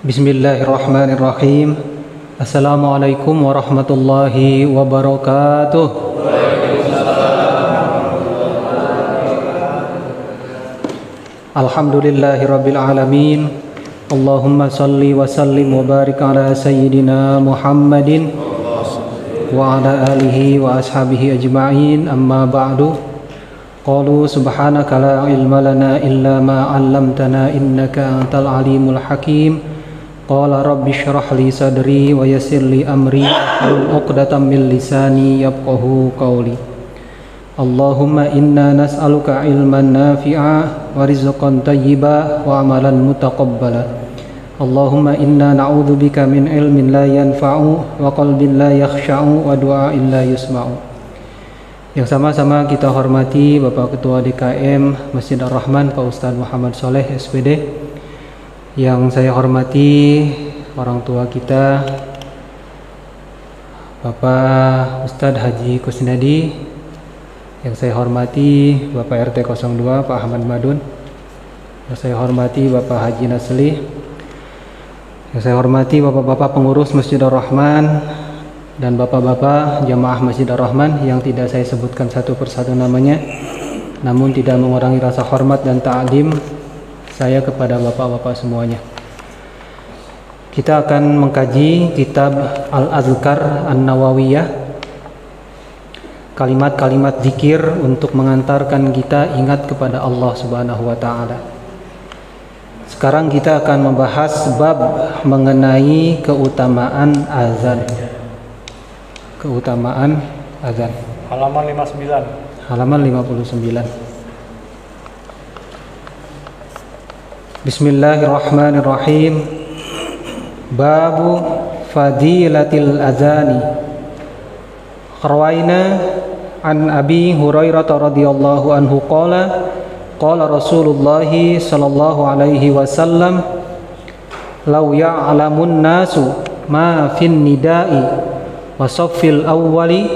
Bismillahirrahmanirrahim. Assalamualaikum warahmatullahi wabarakatuh. Alhamdulillahirabbil alamin. Allahumma salli wa sallim wa barik ala sayyidina Muhammadin wa ala alihi wa ashabihi ajma'in. Amma ba'du. Qalu subhanaka la ilma lana illa ma 'allamtana innaka antal alimul hakim. Qala rabbi shrah li sadri wa yassir li amri wahlul 'uqdatam min lisani yafqahu qawli. Allahumma inna nas'aluka ilman nafi'a wa rizqan thayyiba wa amalan mutaqabbala. Allahumma inna na'udzubika min ilmin la yanfa'u wa qalbin la yakhsha'u wa du'a'in la yusma'u. Yang sama-sama kita hormati Bapak Ketua DKM Masjid Ar-Rahman Pak Ustadz Muhammad Soleh SPD. Yang saya hormati orang tua kita Bapak Ustadz Haji Kusnadi. Yang saya hormati Bapak RT 02 Pak Ahmad Madun. Yang saya hormati Bapak Haji Nasli. Yang saya hormati Bapak-bapak pengurus Masjid Ar-Rahman dan Bapak-bapak jamaah Masjid Ar-Rahman yang tidak saya sebutkan satu persatu namanya, namun tidak mengurangi rasa hormat dan ta'lim saya kepada bapak-bapak semuanya. Kita akan mengkaji kitab Al-Azkar An-Nawawiyah, kalimat-kalimat zikir untuk mengantarkan kita ingat kepada Allah Subhanahu wa taala. Sekarang kita akan membahas bab mengenai keutamaan azan. Keutamaan azan. Halaman 59. Halaman 59. Bismillahirrahmanirrahim. Babu fadilatil azani. Rawaina an Abi Hurairah radhiyallahu anhu qala qala Rasulullah sallallahu alaihi wasallam law ya'lamun nasu ma fin nida'i wa saffil awwali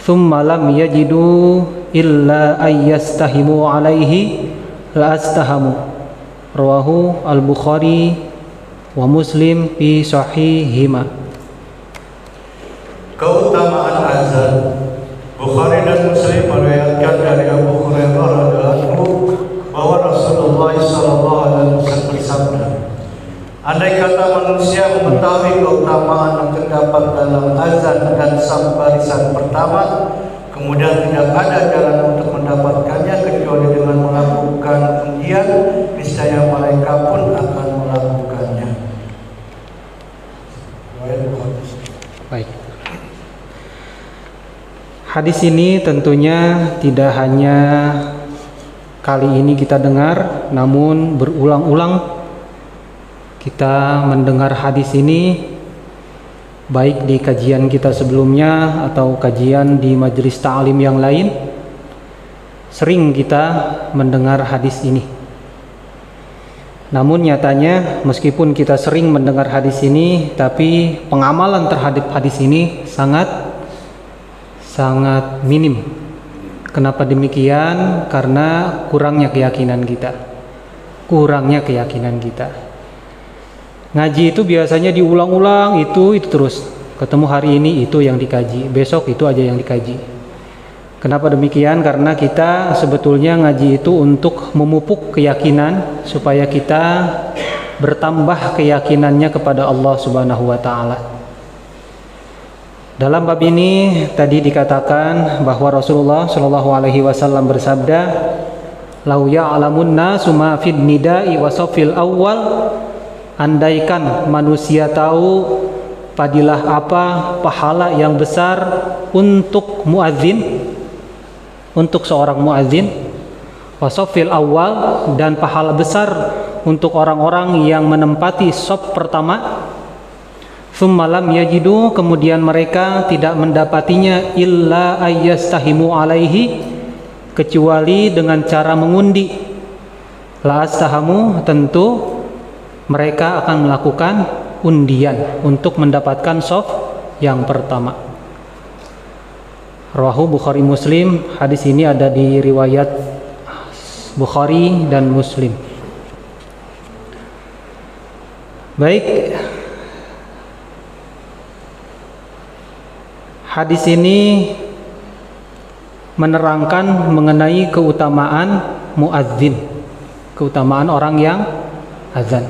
thumma lam yajidu illa ayyastahimu alaihi la astahamu. Rawahu Al-Bukhari wa Muslim fi sahihima. Keutamaan azan. Bukhari dan Muslim meriwayatkan dari Abu Hurairah radhiyallahu anhu bahwa Rasulullah sallallahu alaihi wasallam bersabda, andai kata manusia mengetahui keutamaan yang terdapat dalam azan dan saf barisan pertama, kemudian tidak ada jalan untuk mendapatkannya kecuali dengan melakukan undian, niscaya mereka pun akan melakukannya. Baik. Hadis ini tentunya tidak hanya kali ini kita dengar, namun berulang-ulang kita mendengar hadis ini, baik di kajian kita sebelumnya atau kajian di majelis ta'lim yang lain. Sering kita mendengar hadis ini. Namun nyatanya meskipun kita sering mendengar hadis ini, tapi pengamalan terhadap hadis ini sangat minim. Kenapa demikian? Karena kurangnya keyakinan kita. Ngaji itu biasanya diulang-ulang, itu terus. Ketemu hari ini itu yang dikaji, besok itu aja yang dikaji. Kenapa demikian? Karena kita sebetulnya ngaji itu untuk memupuk keyakinan supaya kita bertambah keyakinannya kepada Allah Subhanahu wa taala. Dalam bab ini tadi dikatakan bahwa Rasulullah Shallallahu alaihi wasallam bersabda, "Lau ya'lamun nasu ma fid nida'i wa safil awwal." Andaikan manusia tahu fadilah apa, pahala yang besar untuk muadzin, untuk seorang muadzin, wasofil awal, dan pahala besar untuk orang-orang yang menempati shaf pertama, thumma lam yajidu, kemudian mereka tidak mendapatinya, illa ayyastahimu alaihi, kecuali dengan cara mengundi. La astahamu, tentu mereka akan melakukan undian untuk mendapatkan shaf yang pertama. Rawahu Bukhari Muslim. Hadis ini ada di riwayat Bukhari dan Muslim. Baik, hadis ini menerangkan mengenai keutamaan muadzin, keutamaan orang yang azan.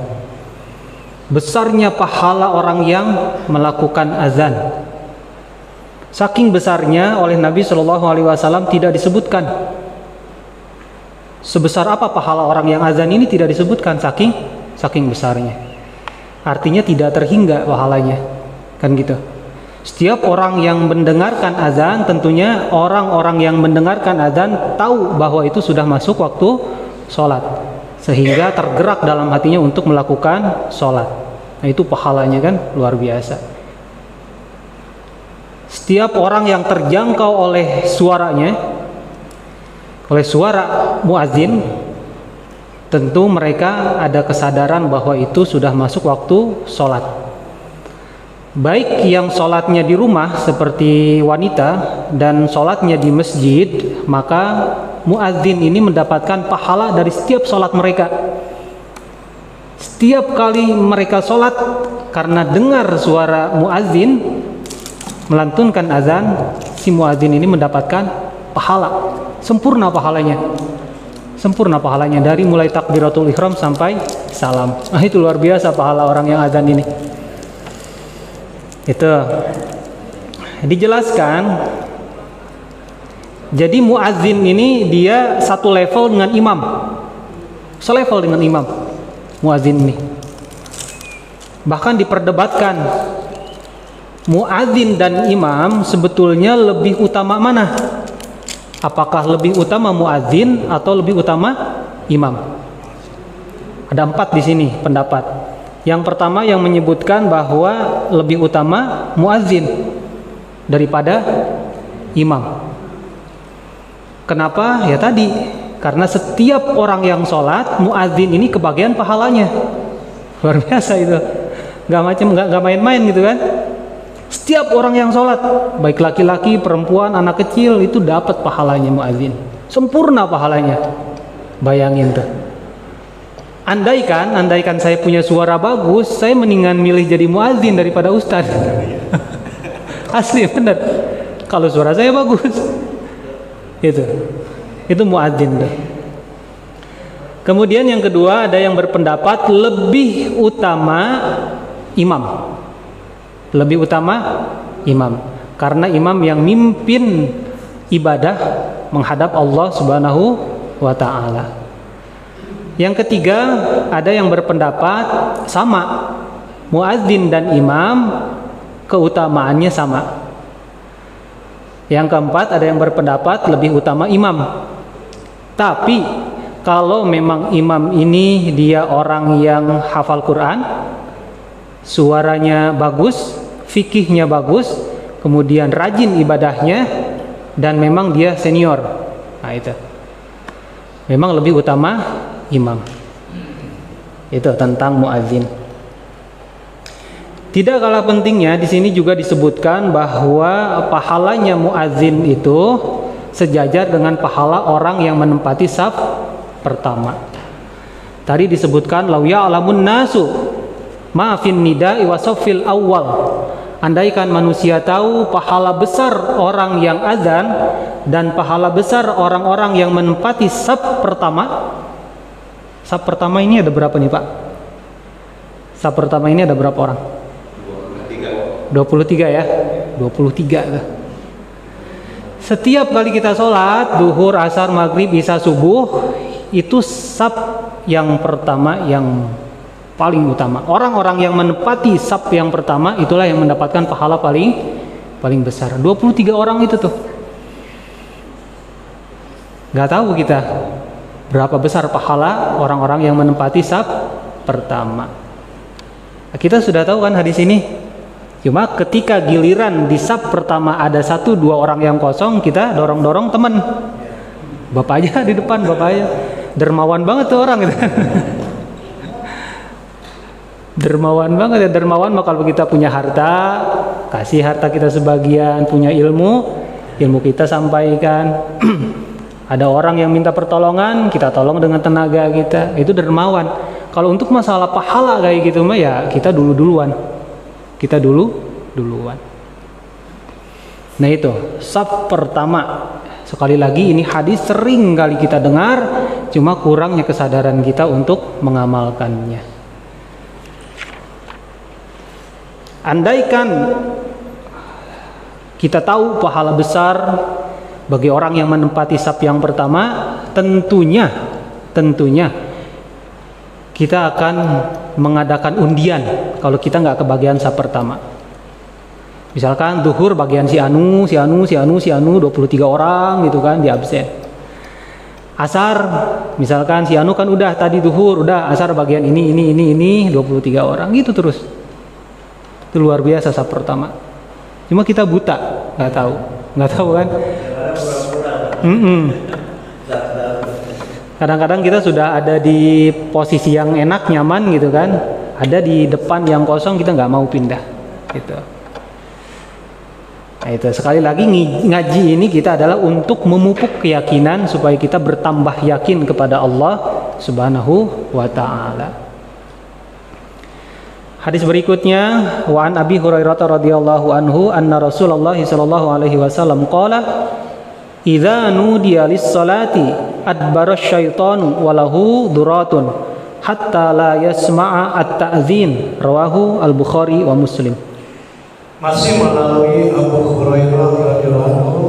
Besarnya pahala orang yang melakukan azan. Saking besarnya oleh Nabi Shallallahu Alaihi Wasallam tidak disebutkan. Sebesar apa pahala orang yang azan ini tidak disebutkan, saking besarnya. Artinya tidak terhingga pahalanya, kan gitu. Setiap orang yang mendengarkan azan, tentunya orang-orang yang mendengarkan azan tahu bahwa itu sudah masuk waktu sholat, sehingga tergerak dalam hatinya untuk melakukan sholat. Nah, itu pahalanya kan luar biasa. Setiap orang yang terjangkau oleh suaranya, oleh suara muazin, tentu mereka ada kesadaran bahwa itu sudah masuk waktu sholat. Baik yang sholatnya di rumah seperti wanita dan sholatnya di masjid, maka muazin ini mendapatkan pahala dari setiap sholat mereka. Setiap kali mereka sholat, karena dengar suara muazin melantunkan azan, si muazin ini mendapatkan pahala, sempurna pahalanya. Sempurna pahalanya dari mulai takbiratul ihram sampai salam. Nah, itu luar biasa pahala orang yang azan ini. Itu dijelaskan. Jadi muazin ini dia satu level dengan imam, selevel dengan imam muazin ini. Bahkan diperdebatkan muazin dan imam sebetulnya lebih utama mana? Apakah lebih utama muazin atau lebih utama imam? Ada 4 di sini pendapat. Yang pertama yang menyebutkan bahwa lebih utama muazin daripada imam. Kenapa? Ya tadi, karena setiap orang yang sholat, muazin ini kebagian pahalanya. Luar biasa itu. Gak main-main gitu kan. Setiap orang yang sholat, baik laki-laki, perempuan, anak kecil, itu dapat pahalanya muazin. Sempurna pahalanya. Bayangin tuh. Andaikan saya punya suara bagus, saya mendingan milih jadi muazin daripada ustaz. Asli bener. Kalau suara saya bagus, itu muazin tuh. Kemudian yang kedua, ada yang berpendapat lebih utama imam. Lebih utama imam, karena imam yang mimpin ibadah menghadap Allah Subhanahu wa ta'ala. Yang ketiga, ada yang berpendapat sama, muadzin dan imam keutamaannya sama. Yang keempat, ada yang berpendapat lebih utama imam. Tapi kalau memang imam ini dia orang yang hafal Quran, suaranya bagus, fikihnya bagus, kemudian rajin ibadahnya, dan memang dia senior, nah itu memang lebih utama imam. Itu tentang muazin. Tidak kalah pentingnya di sini juga disebutkan bahwa pahalanya muazin itu sejajar dengan pahala orang yang menempati saf pertama. Tadi disebutkan lau ya'lamun nasu ma'fin nida'i wa saffil awal. Andaikan manusia tahu pahala besar orang yang azan dan pahala besar orang-orang yang menempati saf pertama. Saf pertama ini ada berapa nih Pak? Saf pertama ini ada berapa orang? 23 ya? 23 tuh. Setiap kali kita sholat duhur, asar, maghrib, isya, subuh, itu saf yang pertama yang paling utama. Orang-orang yang menepati saf yang pertama itulah yang mendapatkan pahala paling besar. 23 orang itu tuh. Gak tahu kita berapa besar pahala orang-orang yang menempati saf pertama. Kita sudah tahu kan hadis ini. Cuma ketika giliran di saf pertama ada 1-2 orang yang kosong, kita dorong-dorong teman. Bapak aja di depan, bapak aja. Dermawan banget tuh orang gitu. Dermawan banget ya, dermawan mah kalau kita punya harta, kasih harta kita sebagian, punya ilmu kita sampaikan. Ada orang yang minta pertolongan, kita tolong dengan tenaga kita. Itu dermawan. Kalau untuk masalah pahala kayak gitu mah ya kita duluan. Nah itu saf pertama. Sekali lagi ini hadis sering kali kita dengar, cuma kurangnya kesadaran kita untuk mengamalkannya. Andaikan kita tahu pahala besar bagi orang yang menempati saf yang pertama, tentunya kita akan mengadakan undian kalau kita nggak kebagian saf pertama. Misalkan zuhur bagian si anu 23 orang gitu kan di absen. Asar misalkan si anu kan udah tadi zuhur, udah asar bagian ini 23 orang gitu terus. Itu luar biasa saf pertama. Cuma kita buta, nggak tahu kan. Kadang-kadang kita sudah ada di posisi yang enak, nyaman gitu kan, ada di depan yang kosong, kita nggak mau pindah gitu. Nah itu sekali lagi ngaji ini kita adalah untuk memupuk keyakinan supaya kita bertambah yakin kepada Allah Subhanahu wa ta'ala. Hadis berikutnya, wa an Abi Hurairah radhiyallahu anhu anna Rasulullah sallallahu alaihi wasallam qala idza nudiya lis-salati adbara asy-syaitanu wa lahu duratun hatta la yasma'a at-ta'dzin, rawahu al-Bukhari wa Muslim. Masih melalui Abu Hurairah radhiyallahu anhu,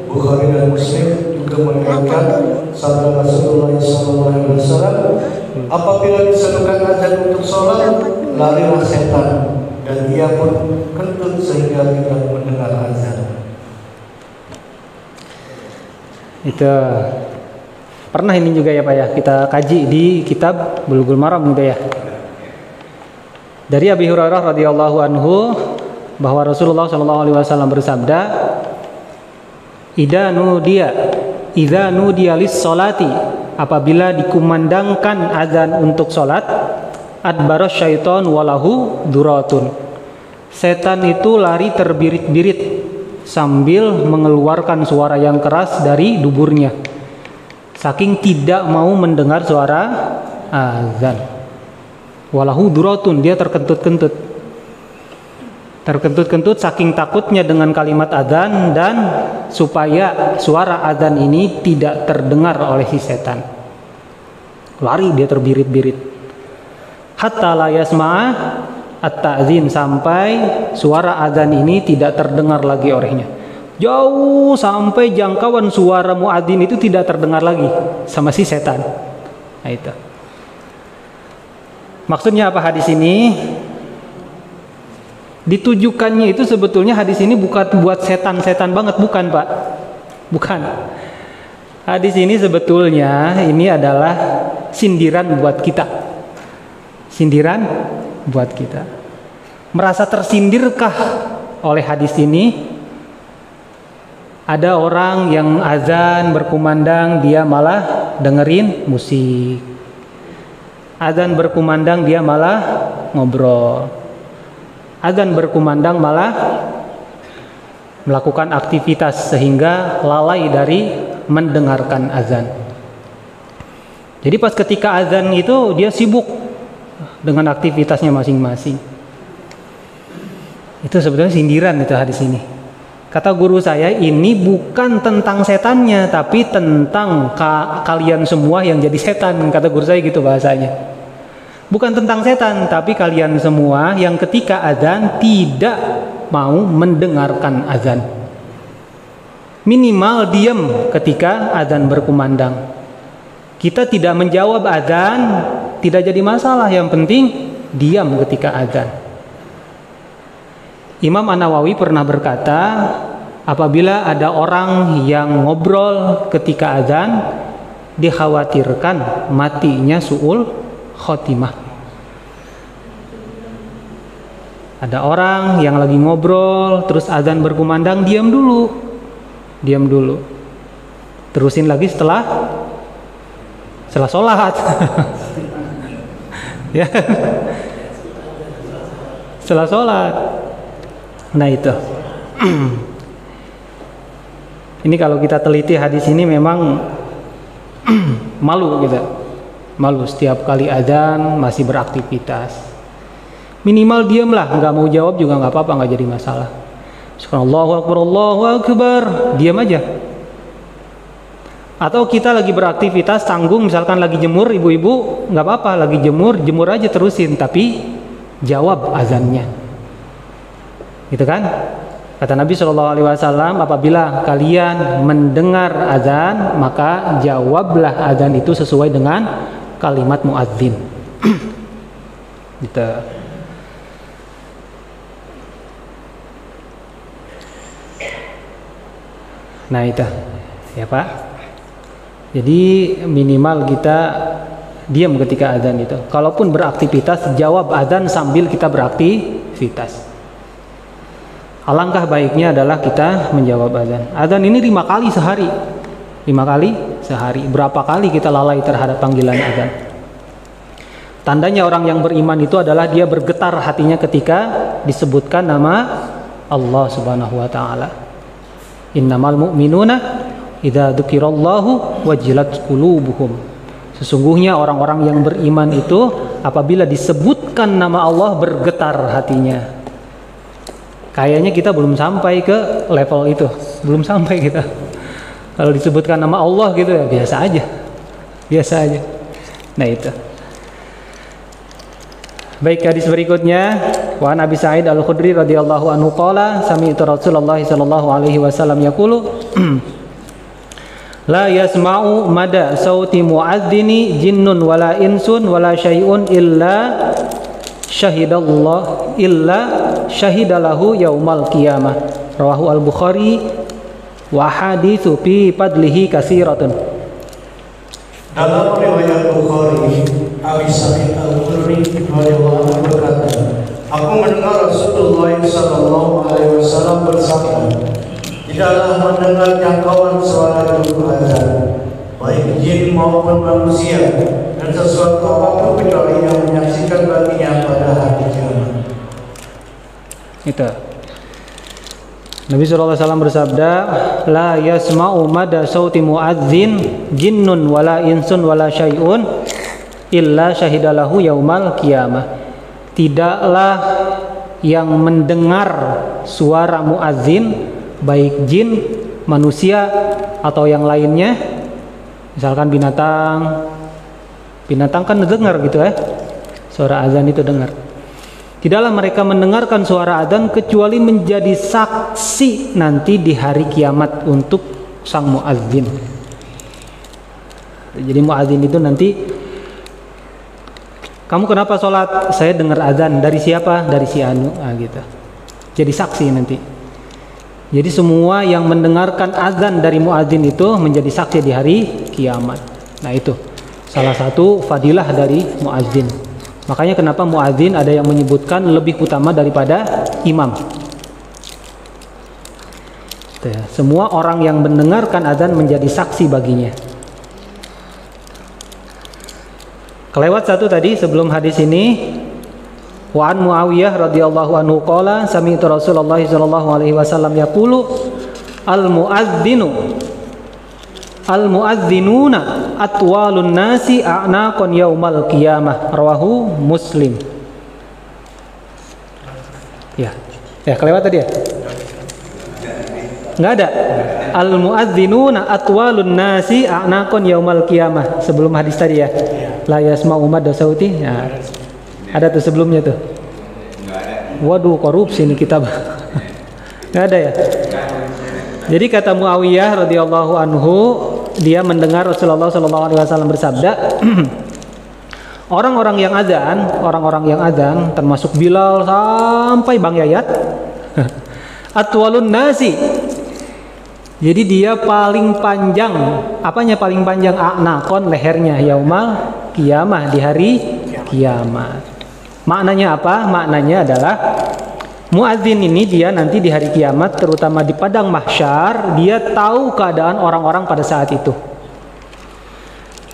Bukhari dan Muslim juga meriwayatkan sabda Rasulullah sallallahu alaihi wasallam, apabila diserukan azan untuk sholat, larilah setan dan ia pun kentut sehingga tidak mendengar azan. Itu pernah ini juga ya Pak ya, kita kaji di kitab Bulughul Maram gitu ya. Dari Abi Hurairah radhiyallahu anhu bahwa Rasulullah sallallahu alaihi wasallam bersabda, idza nudiya lis-sholati, apabila dikumandangkan azan untuk salat, adbara syaiton walahu duratun, setan itu lari terbirit-birit sambil mengeluarkan suara yang keras dari duburnya, saking tidak mau mendengar suara azan. Walahu duratun, dia terkentut-kentut saking takutnya dengan kalimat azan dan supaya suara azan ini tidak terdengar oleh si setan. Lari dia terbirit-birit. Hatta la yasma'a at-ta'zin, sampai suara azan ini tidak terdengar lagi olehnya. Jauh sampai jangkauan suara muadzin itu tidak terdengar lagi sama si setan. Nah itu. Maksudnya apa hadis ini? Ditujukannya itu sebetulnya hadis ini bukan buat setan-setan banget, bukan Pak. Bukan. Hadis ini sebetulnya ini adalah sindiran buat kita. Sindiran buat kita. Merasa tersindirkah oleh hadis ini? Ada orang yang azan berkumandang, dia malah dengerin musik. Azan berkumandang, dia malah ngobrol. Azan berkumandang malah melakukan aktivitas sehingga lalai dari mendengarkan azan. Jadi pas ketika azan itu dia sibuk dengan aktivitasnya masing-masing. Itu sebetulnya sindiran itu hadis ini. Kata guru saya, ini bukan tentang setannya, tapi tentang kalian semua yang jadi setan. Kata guru saya gitu bahasanya. Bukan tentang setan, tapi kalian semua yang ketika azan tidak mau mendengarkan azan. Minimal diam ketika azan berkumandang. Kita tidak menjawab azan, tidak jadi masalah. Yang penting diam ketika azan. Imam An-Nawawi pernah berkata, apabila ada orang yang ngobrol ketika azan, dikhawatirkan matinya su'ul khotimah. Ada orang yang lagi ngobrol terus azan berkumandang, diam dulu, terusin lagi setelah sholat. Ya, setelah sholat. Nah itu. Ini kalau kita teliti hadis ini memang malu gitu. malu setiap kali adzan masih beraktivitas. Minimal diamlah, nggak mau jawab juga nggak apa-apa, nggak jadi masalah. Allahu Akbar, diam aja. Atau kita lagi beraktivitas tanggung, misalkan lagi jemur, ibu-ibu nggak apa-apa, lagi jemur aja terusin, tapi jawab azannya, gitu kan? Kata Nabi SAW, apabila kalian mendengar azan, maka jawablah azan itu sesuai dengan kalimat muadzin. Gitu. Nah itu, ya Pak. Jadi minimal kita diam ketika azan itu. Kalaupun beraktivitas, jawab azan sambil kita beraktivitas. Alangkah baiknya adalah kita menjawab azan. Azan ini 5 kali sehari. 5 kali sehari. Berapa kali kita lalai terhadap panggilan azan? Tandanya orang yang beriman itu adalah dia bergetar hatinya ketika disebutkan nama Allah Subhanahu wa taala. Innamal mu'minuna idza dzukirallahu wajilat qulubuhum. Sesungguhnya orang-orang yang beriman itu apabila disebutkan nama Allah bergetar hatinya. Kayaknya kita belum sampai ke level itu, belum sampai kita. Kalau disebutkan nama Allah gitu ya biasa aja. Nah itu. Baik, hadis berikutnya, wa Nabi Sa'id Al-Khudri radhiyallahu anhu qala sami'tu Rasulullah sallallahu alaihi wasallam yaqulu la yasma'u mada sauti muadzini jinnun wala insun wala syai'un illa syahidalahu yaumal qiyamah. Rawahu al-Bukhari wa haditsu fi fadlihi katsiratun. Dalam riwayat Bukhari, Abi Sa'id Al-Khudri radhiyallahu anhu berkata, aku mendengar Rasulullah sallallahu alaihi wasallam bersabda, tidaklah mendengar jangkauan suara juru azan, baik jin maupun manusia, dan sesuatu apapun kecuali yang menyaksikan baginya pada hari kiamat. Itu. Nabi SAW bersabda, la yasma'u mada sauti muadzin jinnun wala insun wala syai'un illa syahidalahu yaumal qiyamah. Tidaklah yang mendengar suara muadzin baik jin, manusia atau yang lainnya, misalkan binatang kan dengar gitu ya, suara azan itu dengar. Tidaklah mereka mendengarkan suara azan kecuali menjadi saksi nanti di hari kiamat untuk sang muadzin. Jadi muadzin itu nanti, kamu kenapa sholat? Saya dengar azan. Dari siapa? Dari si Anu. Gitu. Jadi saksi nanti. Jadi semua yang mendengarkan azan dari muadzin itu menjadi saksi di hari kiamat. Nah itu salah satu fadilah dari muadzin. Makanya kenapa muadzin ada yang menyebutkan lebih utama daripada imam. Semua orang yang mendengarkan azan menjadi saksi baginya. Kelewat satu tadi sebelum hadis ini. Wa an Muawiyah radhiyallahu anhu qala sami'tu Rasulullah sallallahu alaihi wasallam yaqulu al-muadzinuna atwalun nasi a'naqan yaumal qiyamah. Rawahu Muslim. Ya kelewat tadi ya? Nggak ada. Al-muadzinuna atwalun nasi a'naqan yaumal qiyamah. Sebelum hadis tadi ya. La yasma'u madda sauti. Ya. Ada tuh sebelumnya tuh. Waduh, korupsi ini kitab. Nggak ada ya? Jadi kata Muawiyah radhiyallahu anhu, dia mendengar Rasulullah sallallahu alaihi wasallam bersabda, orang-orang yang azan termasuk Bilal sampai Bang Yayat, atwalun nasi. Jadi dia paling panjang, apanya paling panjang? A'naqon, lehernya, yaumal qiyamah, di hari kiamat. Maknanya apa? Maknanya adalah muadzin ini dia nanti di hari kiamat, terutama di padang mahsyar, dia tahu keadaan orang-orang pada saat itu.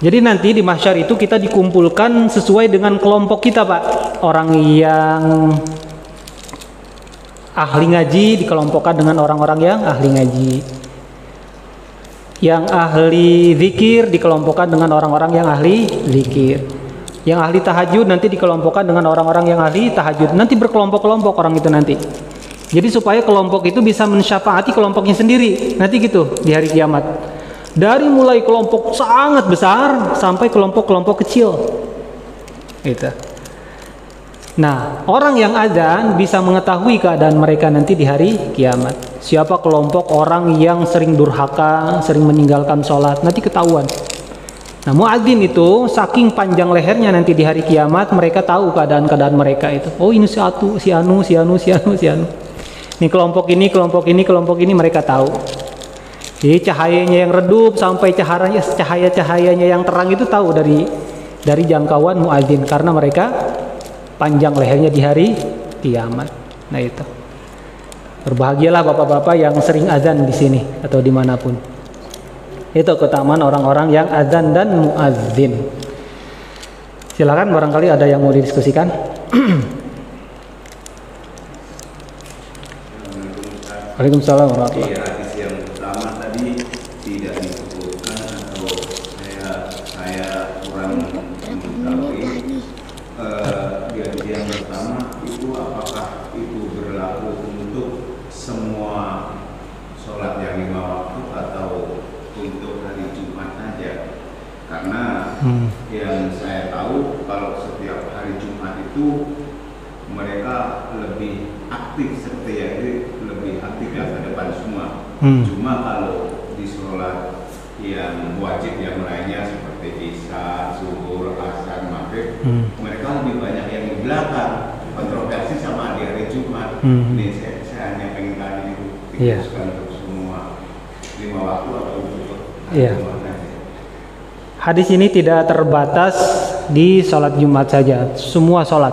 Jadi nanti di mahsyar itu kita dikumpulkan sesuai dengan kelompok kita, Pak. Orang yang ahli ngaji dikelompokkan dengan orang-orang yang ahli ngaji. Yang ahli zikir dikelompokkan dengan orang-orang yang ahli zikir. Yang ahli tahajud nanti dikelompokkan dengan orang-orang yang ahli tahajud. Nanti berkelompok-kelompok orang itu nanti. Jadi supaya kelompok itu bisa mensyafaati kelompoknya sendiri. Nanti gitu di hari kiamat. Dari mulai kelompok sangat besar sampai kelompok-kelompok kecil. Gitu. Nah, orang yang azan bisa mengetahui keadaan mereka nanti di hari kiamat. Siapa kelompok orang yang sering durhaka, sering meninggalkan sholat, nanti ketahuan. Nah, muadzin itu saking panjang lehernya nanti di hari kiamat, mereka tahu keadaan-keadaan mereka itu. Oh, ini si anu. Ini kelompok ini mereka tahu. Jadi cahayanya yang redup sampai cahaya-cahayanya yang terang itu tahu dari jangkauan muadzin karena mereka panjang lehernya di hari kiamat. Nah itu. Berbahagialah bapak-bapak yang sering azan di sini atau dimanapun. Itu keutamaan orang-orang yang azan dan muadzin. Silakan barangkali ada yang mau didiskusikan. Waalaikumsalam warahmatullahi wabarakatuh. Hadis yang pertama tadi tidak disebutkan atau saya kurang mengetahui. Di hadis yang pertama itu apakah itu berlaku untuk semua sholat yang 5 waktu atau untuk hari Jumat saja? Karena yang saya tahu kalau setiap hari Jumat itu mereka lebih aktif seperti ya, lebih aktif ya ke depan semua. Cuma kalau di sholat yang wajib yang lainnya seperti Isya, Zuhur, Asar, Maghrib, mereka lebih banyak yang di belakang. Kontroversi sama di hari Jumat. Ini saya hanya pengen tanya itu dikhususkan untuk semua 5 waktu atau untuk hari Jumat saja. Hadis ini tidak terbatas di sholat Jumat saja, semua sholat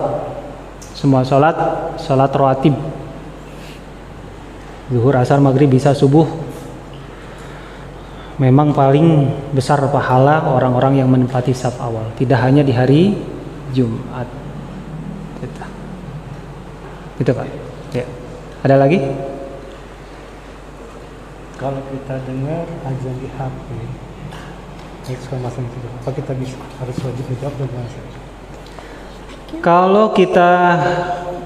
rawatib, zuhur, asar, maghrib, isya, subuh. Memang paling besar pahala orang-orang yang menempati saf awal, tidak hanya di hari Jumat. Gitu Pak. Ya. Ada lagi? Kalau kita dengar azan di HP, apa kita bisa harus wajib menjawab dan bahasa? Kalau kita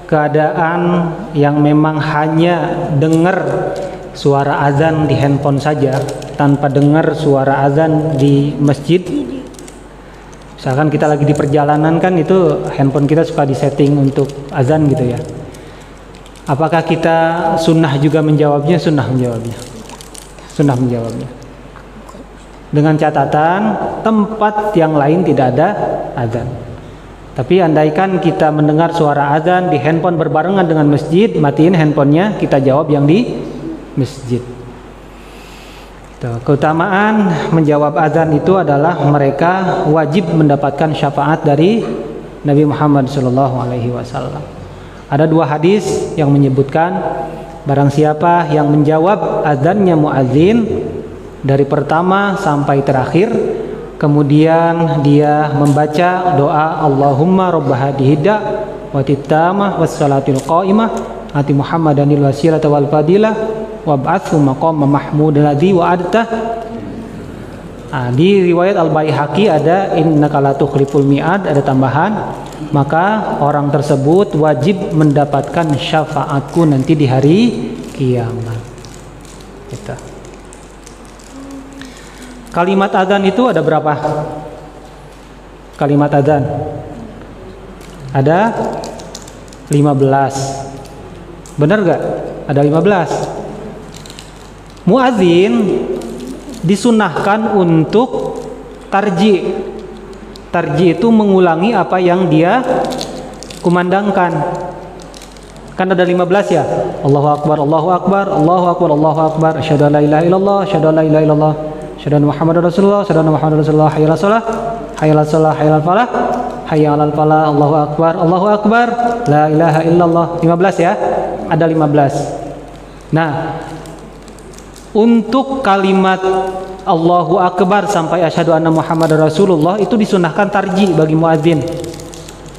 keadaan yang memang hanya dengar suara azan di handphone saja tanpa dengar suara azan di masjid, misalkan kita lagi di perjalanan kan itu handphone kita suka disetting untuk azan gitu ya, apakah kita sunnah juga menjawabnya? Sunnah menjawabnya dengan catatan tempat yang lain tidak ada azan. Tapi andaikan kita mendengar suara azan di handphone berbarengan dengan masjid, matiin handphonenya, kita jawab yang di masjid. Keutamaan menjawab azan itu adalah mereka wajib mendapatkan syafaat dari Nabi Muhammad SAW. Ada 2 hadis yang menyebutkan barang siapa yang menjawab azannya muadzin dari pertama sampai terakhir, kemudian dia membaca doa Allahumma rabb hadhihi wa titamah wassalatil qaimah ati Muhammadanil wasilata wal fadilah wab'athu maqama mahmud alladzi wa'adtah. Di riwayat Al-Baihaqi ada innaka la tukhliful mi'ad, ada tambahan, maka orang tersebut wajib mendapatkan syafaatku nanti di hari kiamat. Gitu. Kalimat azan itu ada berapa? Kalimat azan ada 15. Benar gak? Ada 15. Muadzin disunahkan untuk tarji. Tarji itu mengulangi apa yang dia kumandangkan. Kan ada 15 ya. Allahu akbar, Allahu akbar, Allahu akbar, Allahu akbar. Asyhadu an la ilaha illallah, asyhadu an la ilaha illallah. Asyhadu anna Muhammadar Rasulullah, asyhadu anna Muhammadar Rasulullah, hayya 'alas shalah, hayya 'alas shalah, hayya 'alal falah, hayya 'alal falah, Allahu akbar, Allahu akbar, la ilaha illallah. 15 ya. Ada 15. Nah, untuk kalimat Allahu akbar sampai asyhadu anna Muhammadar Rasulullah itu disunahkan tarji bagi muadzin.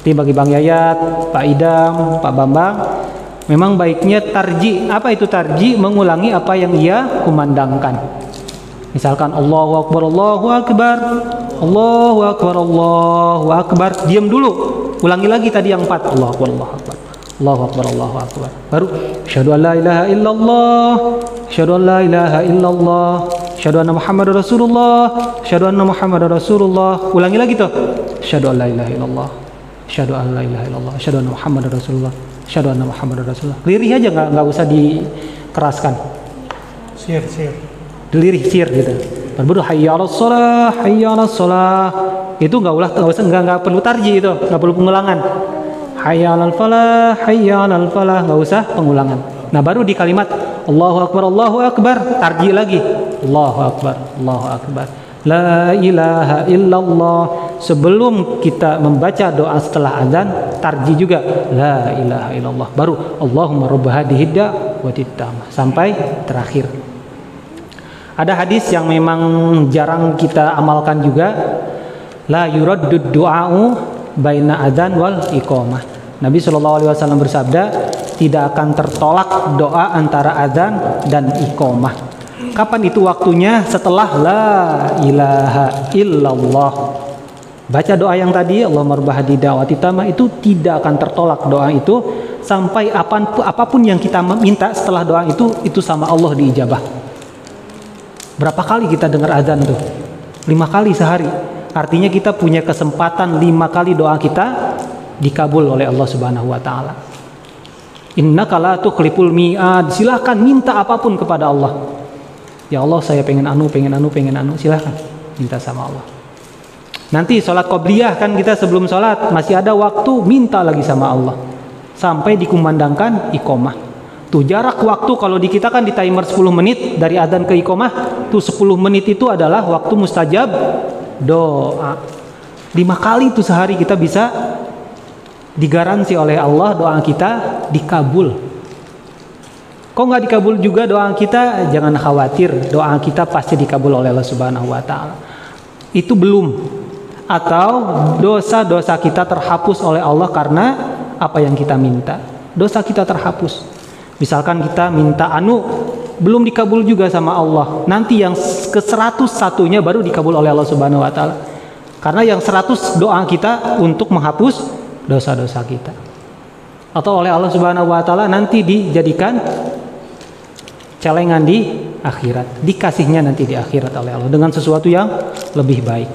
Bagi Bang Yayat, Pak Idam, Pak Bambang, memang baiknya tarji. Apa itu tarji? Mengulangi apa yang ia kumandangkan. Misalkan Allahu Akbar, Allahu Akbar, Allahu Akbar, Allahu Akbar. Diam dulu. Ulangi lagi tadi yang 4. Allahu Akbar, Allahu Akbar, Allahu Akbar, Allahu Akbar. Baru asyhadu an la ilaha illallah, asyhadu an la ilaha illallah, asyhadu anna Muhammadar Rasulullah, asyhadu anna Muhammadar Rasulullah. Ulangi lagi tuh. Asyhadu an la ilaha illallah, asyhadu an la ilaha illallah, asyhadu anna Muhammadar Rasulullah, asyhadu anna Muhammadar Rasulullah. Lirih aja, nggak usah dikeraskan. Sir. Delirih sir gitu. Baru hayya 'alas shalah, hayya 'alas shalah. Itu nggak perlu tarji, itu nggak perlu pengulangan. Hayya 'alal falah, hayya 'alal falah, nggak usah pengulangan. Nah, baru di kalimat Allahu Akbar, tarji lagi. Allahu Akbar, Allahu Akbar. La ilaha illallah. Sebelum kita membaca doa setelah azan, tarji juga la ilaha illallah. Baru Allahumma rabb hadhihi da'watid tammah sampai terakhir. Ada hadis yang memang jarang kita amalkan juga. La yuraddud du'a'u baina adzan wal iqamah. Nabi SAW bersabda, tidak akan tertolak doa antara adzan dan iqamah. Kapan itu waktunya? Setelah la ilaha illallah. Baca doa yang tadi, Allahumma rabb hadhihi da'watid tammah, itu tidak akan tertolak doa itu sampai apapun yang kita minta setelah doa itu sama Allah diijabah. Berapa kali kita dengar azan tuh? 5 kali sehari. Artinya kita punya kesempatan 5 kali doa kita dikabul oleh Allah Subhanahu wa taala. Innaka la tukhliful mi'ad. Silakan minta apapun kepada Allah. Ya Allah, saya pengen anu. Silakan minta sama Allah. Nanti sholat qobliyah kan, kita sebelum sholat masih ada waktu minta lagi sama Allah sampai dikumandangkan iqamah. Tuh jarak waktu kalau di kita kan di timer 10 menit dari adzan ke iqamah, tuh 10 menit itu adalah waktu mustajab doa. 5 kali tuh sehari kita bisa digaransi oleh Allah doa kita dikabul. Kok nggak dikabul juga doa kita? Jangan khawatir, doa kita pasti dikabul oleh Allah Subhanahu wa taala. Itu belum. Atau dosa-dosa kita terhapus oleh Allah karena apa yang kita minta. Dosa kita terhapus. Misalkan kita minta belum dikabul juga sama Allah. Nanti yang ke-101-nya baru dikabul oleh Allah Subhanahu wa taala. Karena yang 100 doa kita untuk menghapus dosa-dosa kita. Atau oleh Allah Subhanahu wa taala nanti dijadikan celengan di akhirat. Dikasihnya nanti di akhirat oleh Allah dengan sesuatu yang lebih baik.